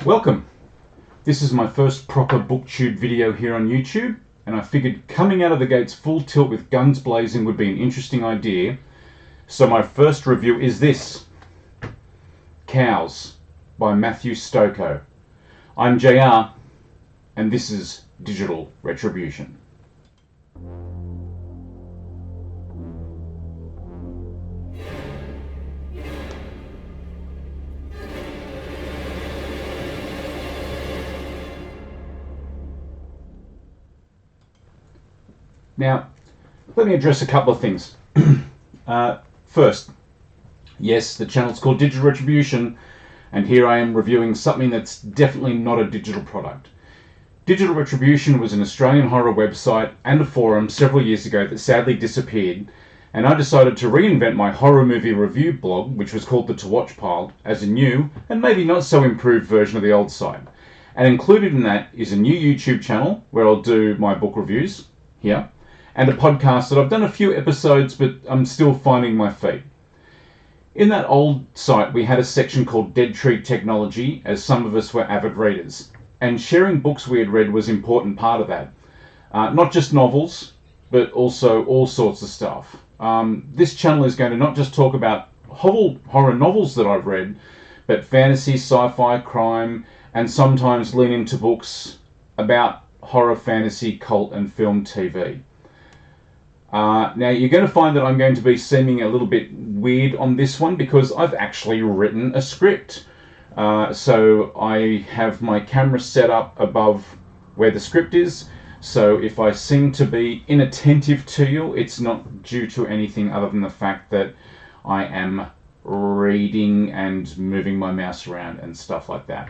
Welcome. This is my first proper booktube video here on YouTube, and I figured coming out of the gates full tilt with guns blazing would be an interesting idea. So my first review is this. Cows by Matthew Stokoe. I'm JR, and this is Digital Retribution. Now, let me address a couple of things. First, yes, the channel's called Digital Retribution, and here I am reviewing something that's definitely not a digital product. Digital Retribution was an Australian horror website and a forum several years ago that sadly disappeared, and I decided to reinvent my horror movie review blog, which was called the To Watch Pile, as a new and maybe not so improved version of the old site. And included in that is a new YouTube channel where I'll do my book reviews here, and a podcast that I've done a few episodes, but I'm still finding my feet. In that old site, we had a section called Dead Tree Technology, as some of us were avid readers. And sharing books we had read was an important part of that. Not just novels, but also all sorts of stuff. This channel is going to not just talk about horror novels that I've read, but fantasy, sci-fi, crime, and sometimes lean into books about horror, fantasy, cult, and film TV. Now you're going to find that I'm going to be seeming a little bit weird on this one because I've actually written a script. So I have my camera set up above where the script is. So if I seem to be inattentive to you, it's not due to anything other than the fact that I am reading and moving my mouse around and stuff like that.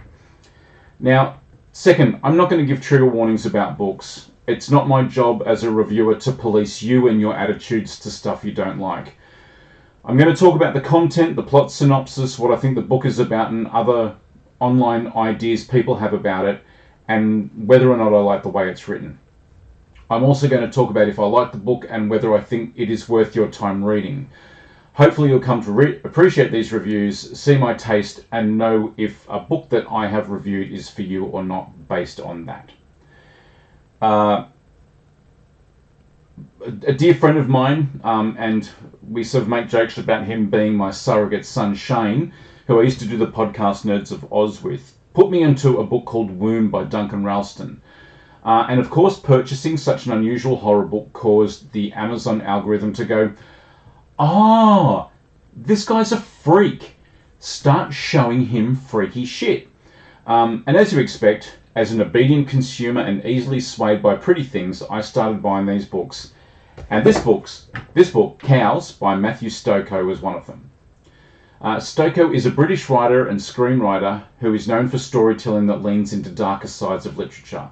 Now, second, I'm not going to give trigger warnings about books. It's not my job as a reviewer to police you and your attitudes to stuff you don't like. I'm going to talk about the content, the plot synopsis, what I think the book is about, and other online ideas people have about it, and whether or not I like the way it's written. I'm also going to talk about if I like the book and whether I think it is worth your time reading. Hopefully you'll come to appreciate these reviews, see my taste, and know if a book that I have reviewed is for you or not based on that. A dear friend of mine, and we sort of make jokes about him being my surrogate son Shane, who I used to do the podcast Nerds of Oz with, put me into a book called Womb by Duncan Ralston. And of course, purchasing such an unusual horror book caused the Amazon algorithm to go, this guy's a freak. Start showing him freaky shit. And as you expect, as an obedient consumer and easily swayed by pretty things, I started buying these books. And this book, Cows, by Matthew Stokoe, was one of them. Stokoe is a British writer and screenwriter who is known for storytelling that leans into darker sides of literature.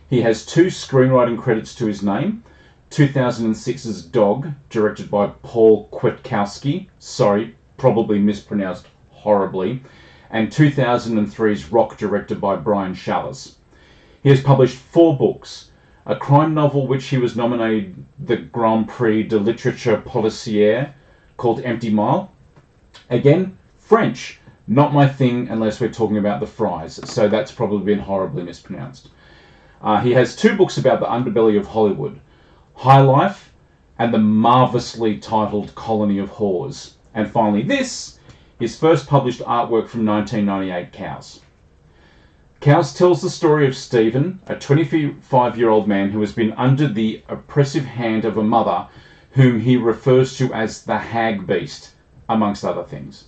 He has 2 screenwriting credits to his name: 2006's Dog, directed by Paul Kwiatkowski, sorry, probably mispronounced horribly, and 2003's Rock, directed by Brian Challis. He has published 4 books: a crime novel which he was nominated the Grand Prix de Littérature Policière called Empty Mile. Again, French, not my thing unless we're talking about the fries, so that's probably been horribly mispronounced. He has 2 books about the underbelly of Hollywood, High Life and the marvelously titled Colony of Whores. And finally this, his first published artwork from 1998, Cows. Cows tells the story of Stephen, a 25-year-old man who has been under the oppressive hand of a mother whom he refers to as the Hag Beast, amongst other things.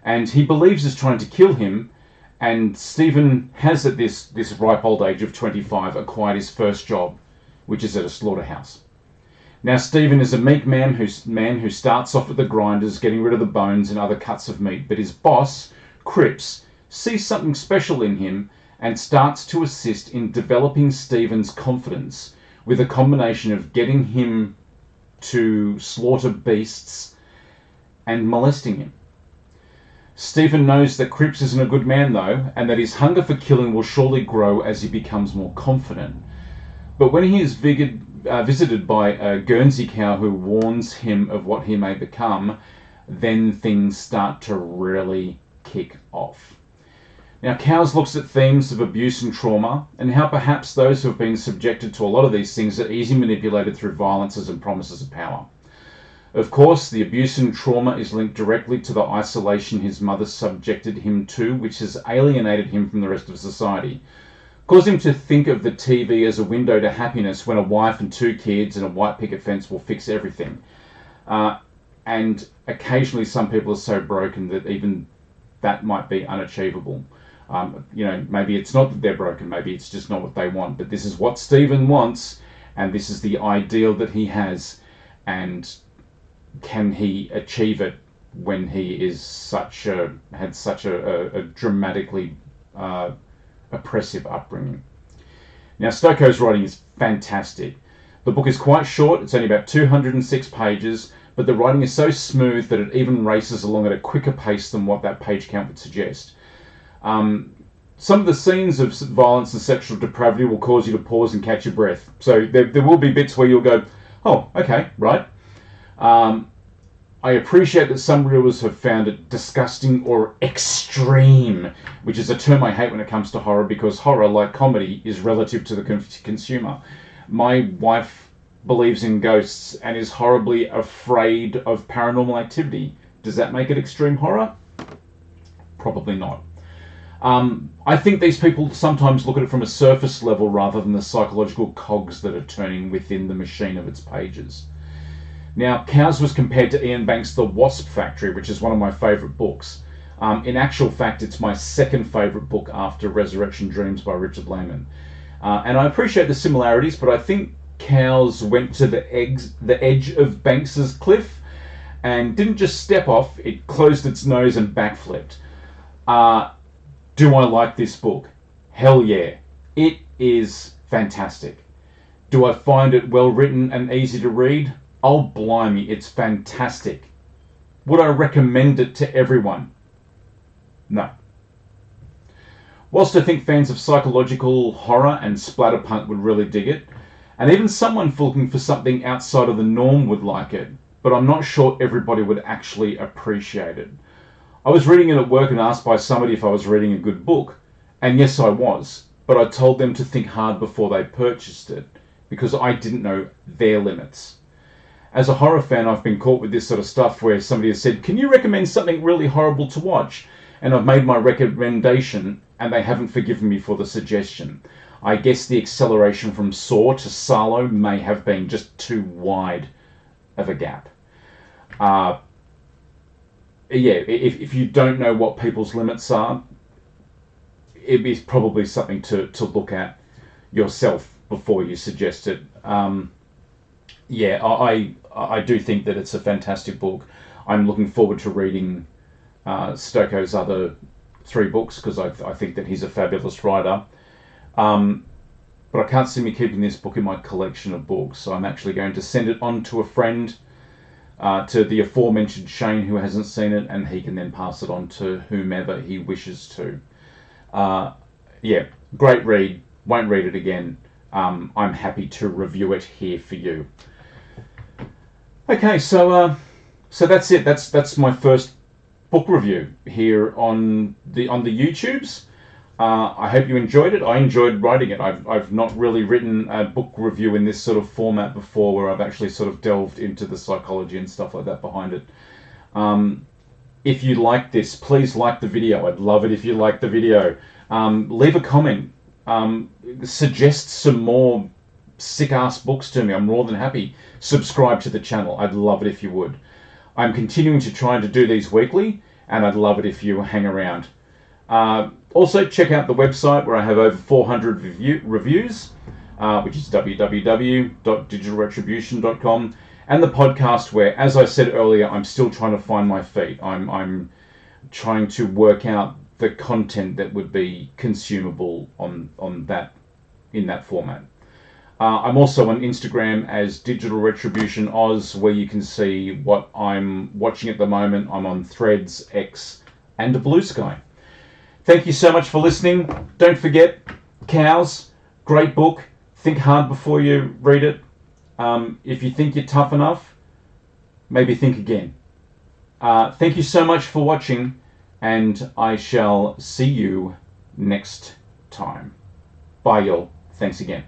And he believes is trying to kill him, and Stephen has at this ripe old age of 25 acquired his first job, which is at a slaughterhouse. Now Stephen is a meek man who starts off at the grinders, getting rid of the bones and other cuts of meat, but his boss, Cripps, sees something special in him and starts to assist in developing Stephen's confidence with a combination of getting him to slaughter beasts and molesting him. Stephen knows that Cripps isn't a good man though, and that his hunger for killing will surely grow as he becomes more confident. But when he is visited by a Guernsey cow who warns him of what he may become, then things start to really kick off. Now, Cowes looks at themes of abuse and trauma, and how perhaps those who have been subjected to a lot of these things are easily manipulated through violences and promises of power. Of course, the abuse and trauma is linked directly to the isolation his mother subjected him to, which has alienated him from the rest of society, causing him to think of the TV as a window to happiness when a wife and 2 kids and a white picket fence will fix everything. And occasionally some people are so broken that even that might be unachievable. Maybe it's not that they're broken, maybe it's just not what they want, but this is what Stephen wants, and this is the ideal that he has, and can he achieve it when he is had such a dramatically oppressive upbringing. Now, Stokoe's writing is fantastic. The book is quite short, it's only about 206 pages, but the writing is so smooth that it even races along at a quicker pace than what that page count would suggest. Some of the scenes of violence and sexual depravity will cause you to pause and catch your breath. So there will be bits where you'll go, oh, okay, right. I appreciate that some readers have found it disgusting or extreme, which is a term I hate when it comes to horror, because horror, like comedy, is relative to the consumer. My wife believes in ghosts and is horribly afraid of paranormal activity. Does that make it extreme horror? Probably not. I think these people sometimes look at it from a surface level rather than the psychological cogs that are turning within the machine of its pages. Now, Cowes was compared to Ian Banks' The Wasp Factory, which is one of my favourite books. In actual fact, it's my second favourite book after Resurrection Dreams by Richard Lehman. And I appreciate the similarities, but I think Cowes went to the edge of Banks's cliff and didn't just step off, it closed its nose and backflipped. Do I like this book? Hell yeah. It is fantastic. Do I find it well written and easy to read? Oh, blimey, it's fantastic. Would I recommend it to everyone? No. Whilst I think fans of psychological horror and splatterpunk would really dig it, and even someone looking for something outside of the norm would like it, but I'm not sure everybody would actually appreciate it. I was reading it at work and asked by somebody if I was reading a good book, and yes, I was, but I told them to think hard before they purchased it, because I didn't know their limits. As a horror fan, I've been caught with this sort of stuff where somebody has said, can you recommend something really horrible to watch? And I've made my recommendation and they haven't forgiven me for the suggestion. I guess the acceleration from Saw to Salo may have been just too wide of a gap. If you don't know what people's limits are, it is probably something to look at yourself before you suggest it. I do think that it's a fantastic book. I'm looking forward to reading Stokoe's other 3 books because I think that he's a fabulous writer. But I can't see me keeping this book in my collection of books, so I'm actually going to send it on to a friend, to the aforementioned Shane, who hasn't seen it, and he can then pass it on to whomever he wishes to. Great read. Won't read it again. I'm happy to review it here for you. Okay, so that's it. That's my first book review here on the YouTubes. I hope you enjoyed it. I enjoyed writing it. I've not really written a book review in this sort of format before, where I've actually sort of delved into the psychology and stuff like that behind it. If you like this, please like the video. I'd love it if you like the video. Leave a comment. Suggest some more sick-ass books to me. I'm more than happy. Subscribe to the channel. I'd love it if you would. I'm continuing to try to do these weekly, and I'd love it if you hang around. Also, check out the website where I have over 400 reviews, which is www.digitalretribution.com, and the podcast where, as I said earlier, I'm still trying to find my feet. I'm trying to work out the content that would be consumable on that, in that format. I'm also on Instagram as Digital Retribution Oz, where you can see what I'm watching at the moment. I'm on Threads, X, and Blue Sky. Thank you so much for listening. Don't forget, Cowes, great book. Think hard before you read it. If you think you're tough enough, maybe think again. Thank you so much for watching, and I shall see you next time. Bye, y'all. Thanks again.